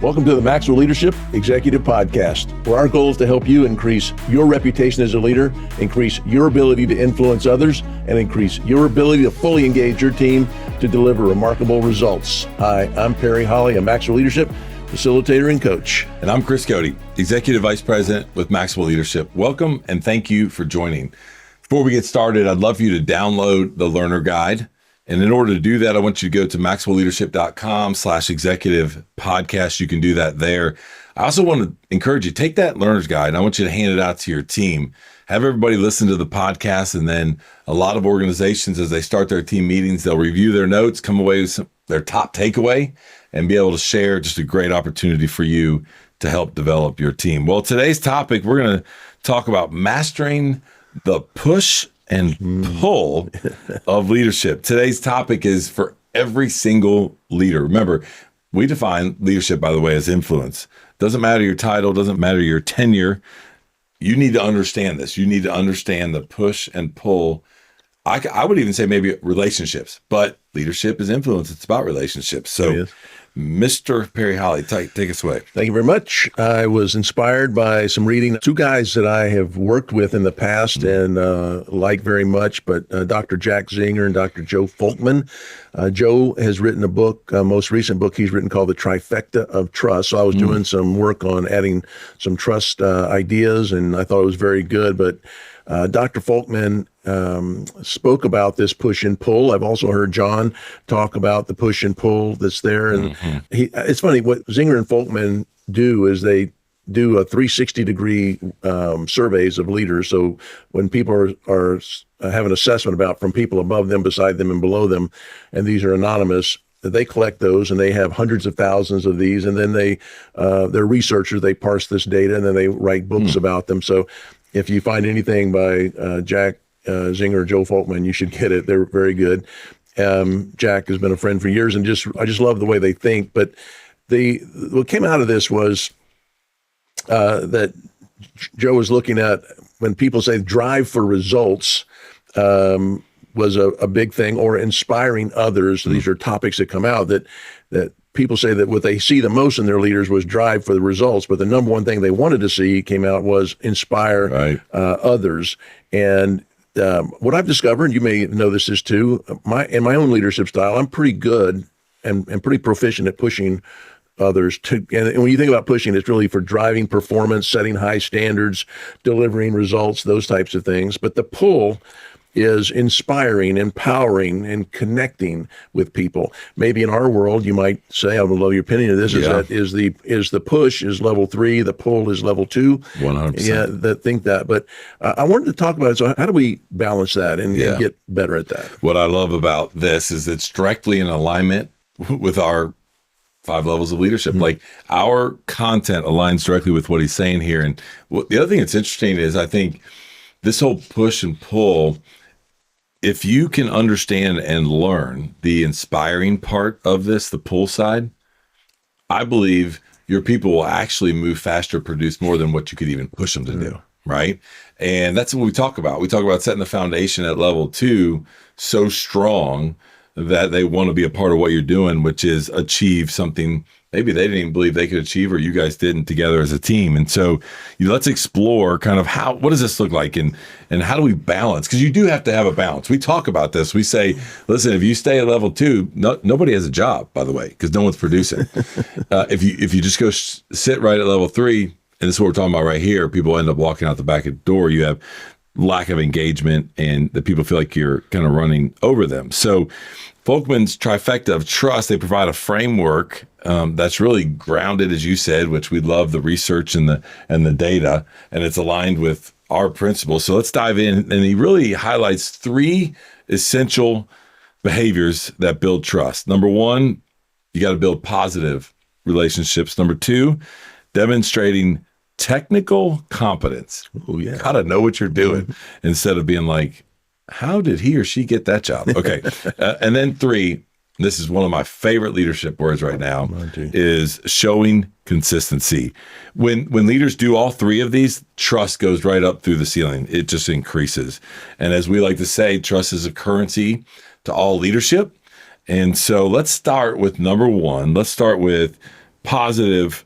Welcome to the Maxwell Leadership Executive Podcast, where our goal is to help you increase your reputation as a leader, increase your ability to influence others, and increase your ability to fully engage your team to deliver remarkable results. Hi, I'm Perry Holly, a Maxwell Leadership facilitator and coach. And I'm Chris Cody, Executive Vice President with Maxwell Leadership. Welcome and thank you for joining. Before we get started, I'd love for you to download the Learner Guide. And in order to do that, I want you to go to maxwellleadership.com/executive podcast. You can do that there. I also want to encourage you, take that Learner's Guide and I want you to hand it out to your team. Have everybody listen to the podcast, and then a lot of organizations, as they start their team meetings, they'll review their notes, come away with their top takeaway, and be able to share. Just a great opportunity for you to help develop your team. Well, today's topic, we're going to talk about mastering the push and pull of leadership. Today's topic is for every single leader. Remember, we define leadership, by the way, as influence. Doesn't matter your title, doesn't matter your tenure. You need to understand this. You need to understand the push and pull. I would even say maybe relationships, but leadership is influence. It's about relationships. So, Mr. Perry Holly, take us away. Thank you very much. I was inspired by some reading. Two guys that I have worked with in the past and like very much, but Dr. Jack Zinger and Dr. Joe Folkman. Joe has written a book, most recent book he's written called The Trifecta of Trust. So I was doing some work on adding some trust ideas, and I thought it was very good. But Dr. Folkman spoke about this push and pull. I've also heard John talk about the push and pull that's there. And it's funny, what Zinger and Folkman do is they do a 360-degree surveys of leaders. So when people are have an assessment about from people above them, beside them, and below them, and these are anonymous, they collect those, and they have hundreds of thousands of these. And then they're researchers. They parse this data, and then they write books about them. So if you find anything by Jack Zinger or Joe Folkman, you should get it. They're very good. Jack has been a friend for years, and I just love the way they think. But what came out of this was that Joe was looking at when people say drive for results was a big thing, or inspiring others. These are topics that come out that people say that what they see the most in their leaders was drive for the results, but the number one thing they wanted to see came out was inspire others. And what I've discovered, you may know this is too, in my own leadership style, I'm pretty good and pretty proficient at pushing others to. And when you think about pushing, it's really for driving performance, setting high standards, delivering results, those types of things. But the pull is inspiring, empowering, and connecting with people. Maybe in our world, you might say, I would love your opinion of this, is the push is level 3, the pull is level 2. 100%. Yeah, think that. But I wanted to talk about it. So how do we balance that and get better at that? What I love about this is it's directly in alignment with our 5 levels of leadership. Like, our content aligns directly with what he's saying here. And the other thing that's interesting is, I think this whole push and pull, if you can understand and learn the inspiring part of this, the pull side, I believe your people will actually move faster, produce more than what you could even push them to do, right? And that's what we talk about. We talk about setting the foundation at level 2 so strong that they want to be a part of what you're doing, which is achieve something maybe they didn't even believe they could achieve, or you guys didn't together as a team. And so let's explore kind of what does this look like, and how do we balance? Because you do have to have a balance. We talk about this. We say, listen, if you stay at level 2, nobody has a job, by the way, because no one's producing. If you just go sit right at level 3, and this is what we're talking about right here, people end up walking out the back of the door. You have lack of engagement, and the people feel like you're kind of running over them. So Folkman's trifecta of trust, they provide a framework that's really grounded, as you said, which we love the research and the data, and it's aligned with our principles. So let's dive in. And he really highlights 3 essential behaviors that build trust. Number 1, you got to build positive relationships. Number 2, demonstrating technical competence. Oh, yeah. Got to know what you're doing instead of being like, how did he or she get that job? Okay. And then 3, this is one of my favorite leadership words right now, is showing consistency. When leaders do all 3 of these, trust goes right up through the ceiling. It just increases. And as we like to say, trust is a currency to all leadership. And so let's start with number 1. Let's start with positive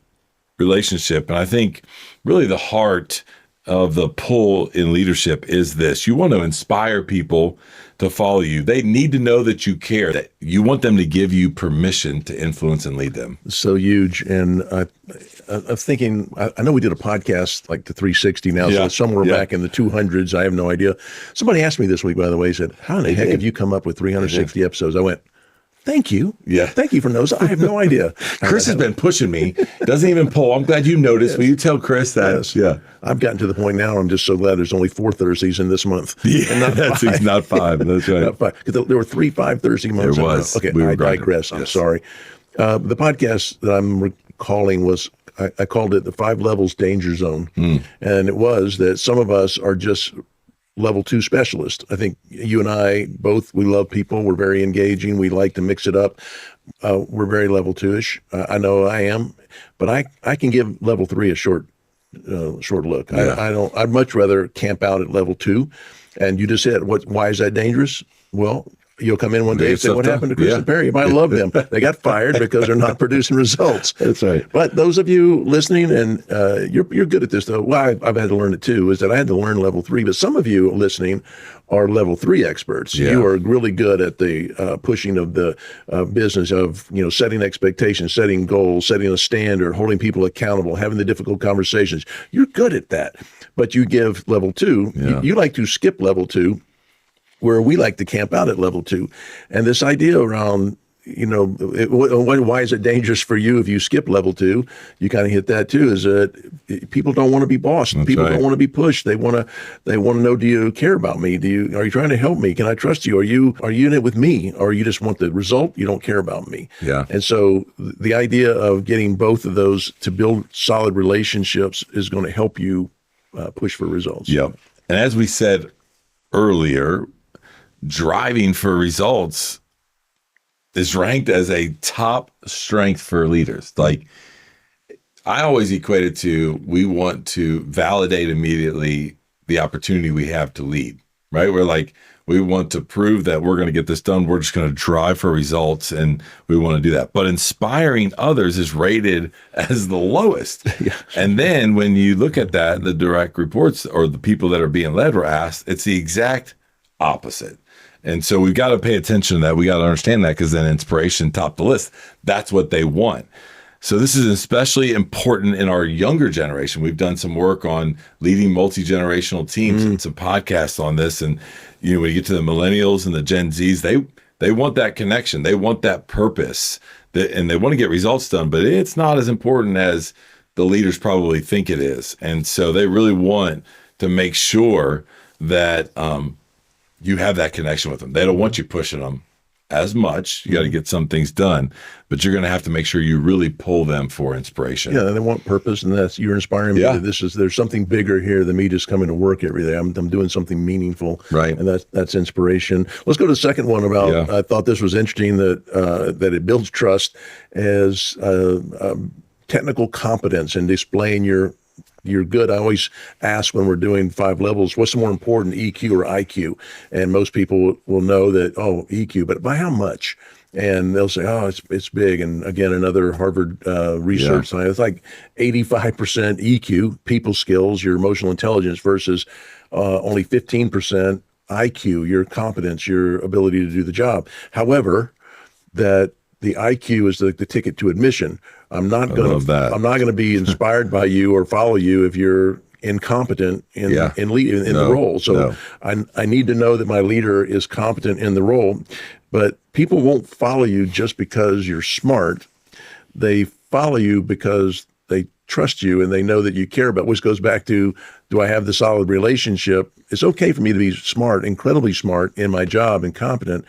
relationship. And I think really the heart of the pull in leadership is this. You want to inspire people to follow you. They need to know that you care, that you want them to give you permission to influence and lead them. So huge. And I'm thinking, I know we did a podcast like the 360 now, so it's somewhere back in the 200s. I have no idea. Somebody asked me this week, by the way, said, how in the heck have you come up with 360 episodes? I went, thank you. Yeah. Thank you for those. I have no idea. Chris has been pushing me. Doesn't even pull. I'm glad you noticed. Will you tell Chris that? Yes. Yeah. I've gotten to the point now, I'm just so glad there's only 4 Thursdays in this month. Yeah, and not five. That's right. Not 5. 'Cause there were 3 5-Thursday months. There was. Okay, We were I digress. I'm sorry. The podcast that I'm recalling was, I called it the 5 Levels Danger Zone. And it was that some of us are just level 2 specialists. I think you and I both, we love people. We're very engaging. We like to mix it up. We're very level 2-ish. I know I am, but I can give level 3 a short look. Yeah. I'd much rather camp out at level 2. And you just said, why is that dangerous? Well, you'll come in one day and say, what happened to Chris and Perry? I love them. They got fired because they're not producing results. That's right. But those of you listening, and you're good at this, though. Well, I've had to learn it too, is that I had to learn level 3. But some of you listening are level 3 experts. Yeah. You are really good at the pushing of the business of, setting expectations, setting goals, setting a standard, holding people accountable, having the difficult conversations. You're good at that. But you give level 2. Yeah. You like to skip level 2, where we like to camp out at level 2. And this idea around, why is it dangerous for you if you skip level 2? You kind of hit that too, is that people don't want to be bossed. That's People right. don't want to be pushed. They want to know, do you care about me? Are you trying to help me? Can I trust you? Are you in it with me? Or you just want the result? You don't care about me. Yeah. And so the idea of getting both of those to build solid relationships is going to help you push for results. Yep. And as we said earlier, driving for results is ranked as a top strength for leaders. Like, I always equate it to, we want to validate immediately the opportunity we have to lead, right? We're like, we want to prove that we're going to get this done. We're just going to drive for results, and we want to do that. But inspiring others is rated as the lowest. Yeah. And then when you look at that, the direct reports or the people that are being led were asked, it's the exact opposite. And so we've got to pay attention to that. We got to understand that, because then inspiration topped the list. That's what they want. So this is especially important in our younger generation. We've done some work on leading multi-generational teams and some podcasts on this. And when you get to the millennials and the Gen Zs, they want that connection. They want that purpose, and they want to get results done. But it's not as important as the leaders probably think it is. And so they really want to make sure that you have that connection with them. They don't want you pushing them as much. You got to get some things done, but you're going to have to make sure you really pull them for inspiration. Yeah, they want purpose, and you're inspiring me. Yeah. There's something bigger here than me just coming to work every day. I'm doing something meaningful, Right. And that's inspiration. Let's go to the second one about. I thought this was interesting that it builds trust as technical competence and displaying you're good. I always ask when we're doing 5 levels, what's the more important, EQ or IQ? And most people will know that, EQ, but by how much? And they'll say, it's big. And again, another Harvard research science, it's like 85% EQ, people skills, your emotional intelligence, versus only 15% IQ, your competence, your ability to do the job. However, that the IQ is the ticket to admission. I'm not going to be inspired by you or follow you if you're incompetent in the role. So I need to know that my leader is competent in the role. But people won't follow you just because you're smart. They follow you because they trust you and they know that you care about, which goes back to, do I have the solid relationship? It's okay for me to be smart, incredibly smart in my job and competent,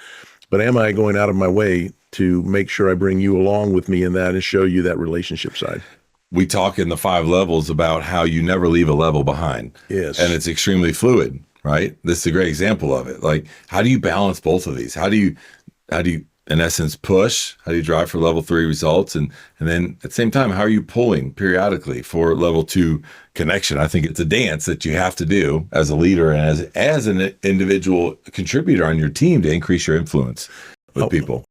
but am I going out of my way to make sure I bring you along with me in that and show you that relationship side? We talk in the 5 levels about how you never leave a level behind. Yes. And it's extremely fluid, right? This is a great example of it. Like, how do you balance both of these? How do you, in essence, push? How do you drive for level 3 results? And then at the same time, how are you pulling periodically for level 2 connection? I think it's a dance that you have to do as a leader and as an individual contributor on your team to increase your influence with people.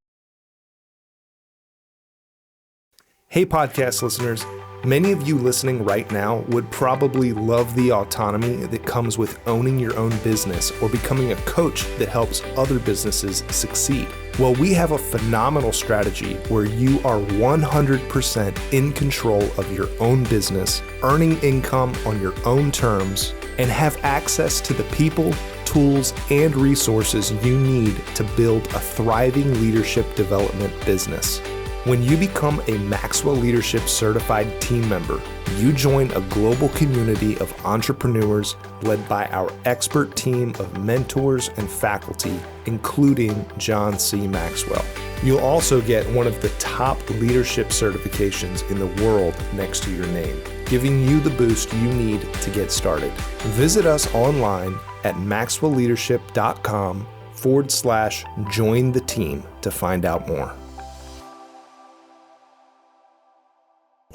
Hey, podcast listeners. Many of you listening right now would probably love the autonomy that comes with owning your own business or becoming a coach that helps other businesses succeed. Well, we have a phenomenal strategy where you are 100% in control of your own business, earning income on your own terms, and have access to the people, tools, and resources you need to build a thriving leadership development business. When you become a Maxwell Leadership Certified team member, you join a global community of entrepreneurs led by our expert team of mentors and faculty, including John C. Maxwell. You'll also get one of the top leadership certifications in the world next to your name, giving you the boost you need to get started. Visit us online at maxwellleadership.com/join the team to find out more.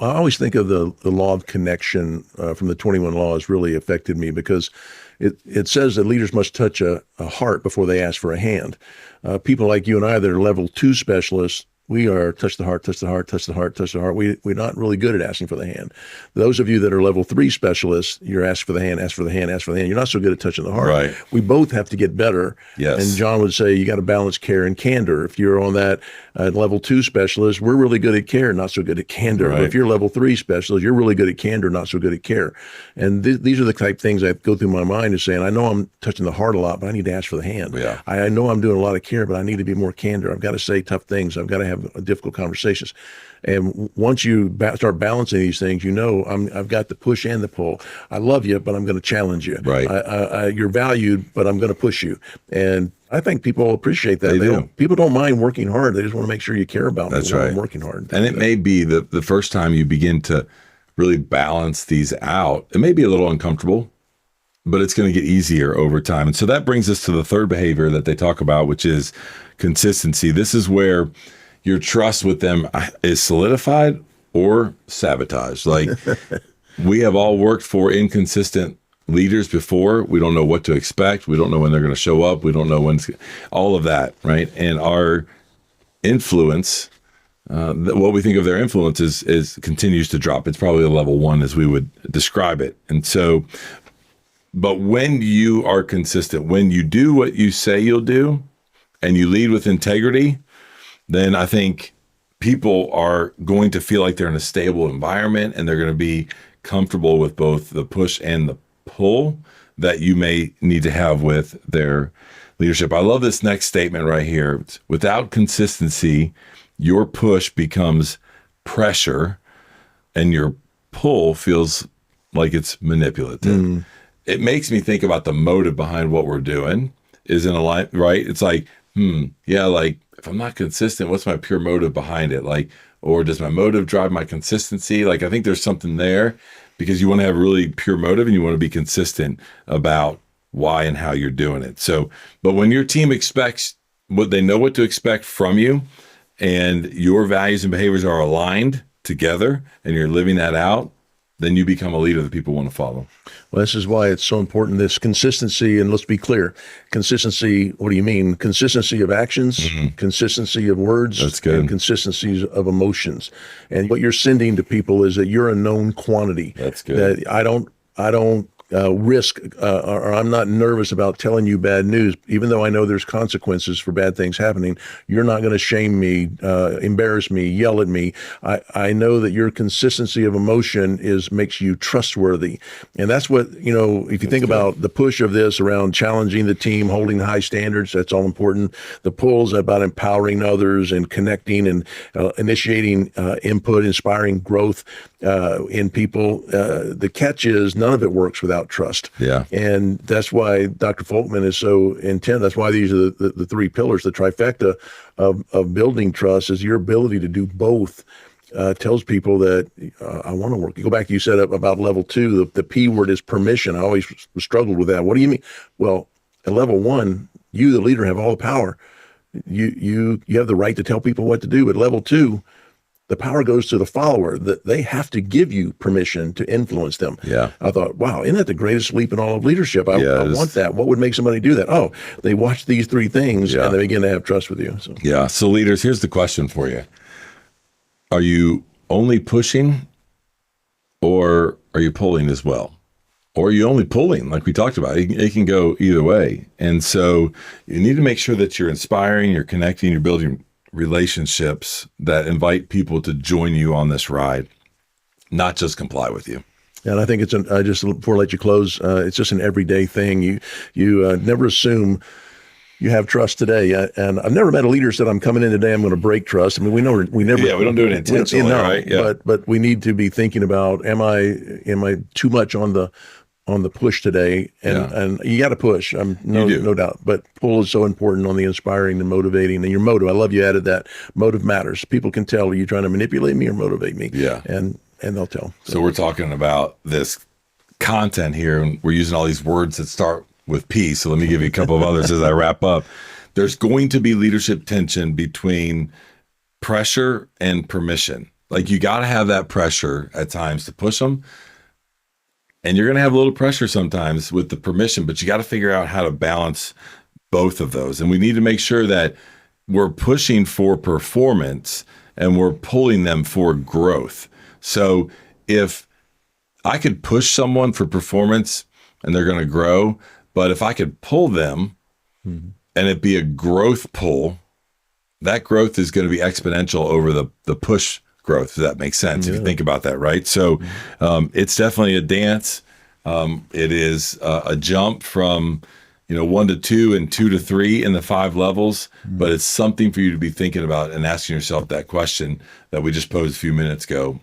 I always think of the law of connection from the 21 Laws really affected me because it says that leaders must touch a heart before they ask for a hand. People like you and I that are level 2 specialists, we are touch the heart, touch the heart, touch the heart, touch the heart. We're not really good at asking for the hand. Those of you that are level 3 specialists, you're asked for the hand, ask for the hand, ask for the hand. You're not so good at touching the heart. Right. We both have to get better. Yes. And John would say you got to balance care and candor. If you're on that level 2 specialist, we're really good at care, not so good at candor. Right. But if you're level 3 specialist, you're really good at candor, not so good at care. And these are the type of things that go through my mind is saying, I know I'm touching the heart a lot, but I need to ask for the hand. Yeah. I know I'm doing a lot of care, but I need to be more candor. I've got to say tough things. I've got to have a difficult conversations. And once you start balancing these things, you know, I've got the push and the pull. I love you, but I'm going to challenge you. Right. You're valued, but I'm going to push you. And I think people appreciate that. They do. People don't mind working hard. They just want to make sure you care about them. That's right. Working hard. And it may be the first time you begin to really balance these out. It may be a little uncomfortable, but it's going to get easier over time. And so that brings us to the third behavior that they talk about, which is consistency. This is where your trust with them is solidified or sabotaged. Like we have all worked for inconsistent leaders before. We don't know what to expect. We don't know when they're going to show up. We don't know when, all of that, right? And our influence, what we think of their influence is continues to drop. It's probably a level 1 as we would describe it. And so, but when you are consistent, when you do what you say you'll do and you lead with integrity, then I think people are going to feel like they're in a stable environment and they're going to be comfortable with both the push and the pull that you may need to have with their leadership. I love this next statement right here. Without consistency, your push becomes pressure and your pull feels like it's manipulative. It makes me think about the motive behind what we're doing is in a line, right? It's like, yeah, like if I'm not consistent, what's my pure motive behind it? Like, or does my motive drive my consistency? Like, I think there's something there because you want to have a really pure motive and you want to be consistent about why and how you're doing it. So, but when your team expects what they know what to expect from you and your values and behaviors are aligned together and you're living that out, then you become a leader that people want to follow. Well, this is why it's so important, this consistency. And let's be clear, consistency, what do you mean? Consistency of actions, consistency of words, That's good. and consistencies of emotions. And what you're sending to people is that you're a known quantity. That's good. That I don't risk or I'm not nervous about telling you bad news, even though I know there's consequences for bad things happening. You're not going to shame me, embarrass me, yell at me. I know that your consistency of emotion makes you trustworthy. And that's what, if you think about the push of this around challenging the team, holding high standards, that's all important. The pull's about empowering others and connecting and initiating input, inspiring growth in people. The catch is none of it works without trust. Yeah. And that's why Dr. Folkman is so intent. That's why these are the 3 pillars, the trifecta of building trust is your ability to do both. Tells people that I want to work. You go back to you said about level 2, the P word is permission. I always struggled with that. What do you mean? Well, at level 1, you, the leader, have all the power. You have the right to tell people what to do. At level 2, the power goes to the follower, that they have to give you permission to influence them. Yeah. I thought, wow, isn't that the greatest leap in all of leadership? I want that. What would make somebody do that? Oh, they watch these 3 things and they begin to have trust with you. So. Yeah. So leaders, here's the question for you. Are you only pushing, or are you pulling as well? Or are you only pulling, like we talked about? It can go either way. And so you need to make sure that you're inspiring, you're connecting, you're building relationships that invite people to join you on this ride, not just comply with you. And I think it's just before I let you close, it's just an everyday thing. You never assume you have trust today. And I've never met a leader said, I'm coming in today, I'm going to break trust. I mean, we never. Yeah, we don't do it intentionally, right? Yeah. But we need to be thinking about, am I too much on the push today? And you got to push. No doubt. But pull is so important on the inspiring and motivating, and your motive. I love you added that. Motive matters. People can tell, are you trying to manipulate me or motivate me? Yeah. And they'll tell. So we're talking about this content here, and we're using all these words that start with P. So let me give you a couple of others as I wrap up. There's going to be leadership tension between pressure and permission. Like, you got to have that pressure at times to push them. And you're going to have a little pressure sometimes with the permission, but you got to figure out how to balance both of those. And we need to make sure that we're pushing for performance and we're pulling them for growth. So if I could push someone for performance and they're going to grow, but if I could pull them and it be a growth pull, that growth is going to be exponential over the push growth, if that makes sense, if you think about that, right? So it's definitely a dance. It is a jump from 1 to 2 and 2 to 3 in the 5 levels, but it's something for you to be thinking about and asking yourself that question that we just posed a few minutes ago,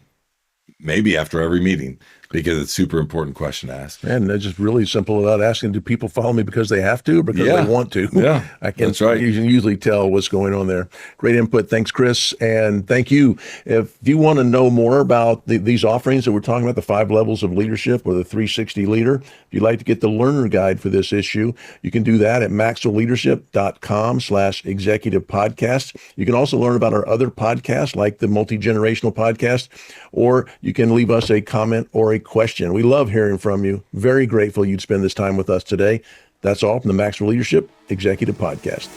maybe after every meeting, because it's a super important question to ask. And it's just really simple about asking, do people follow me because they have to or because they want to? Yeah, I can that's right. You can usually tell what's going on there. Great input. Thanks, Chris. And thank you. If you want to know more about these offerings that we're talking about, the 5 levels of leadership or the 360 leader, if you'd like to get the learner guide for this issue, you can do that at maxwellleadership.com/executive podcast. You can also learn about our other podcasts like the Multi-Generational Podcast, or you can leave us a comment or a question. We love hearing from you. Very grateful you'd spend this time with us today. That's all from the Maxwell Leadership Executive Podcast.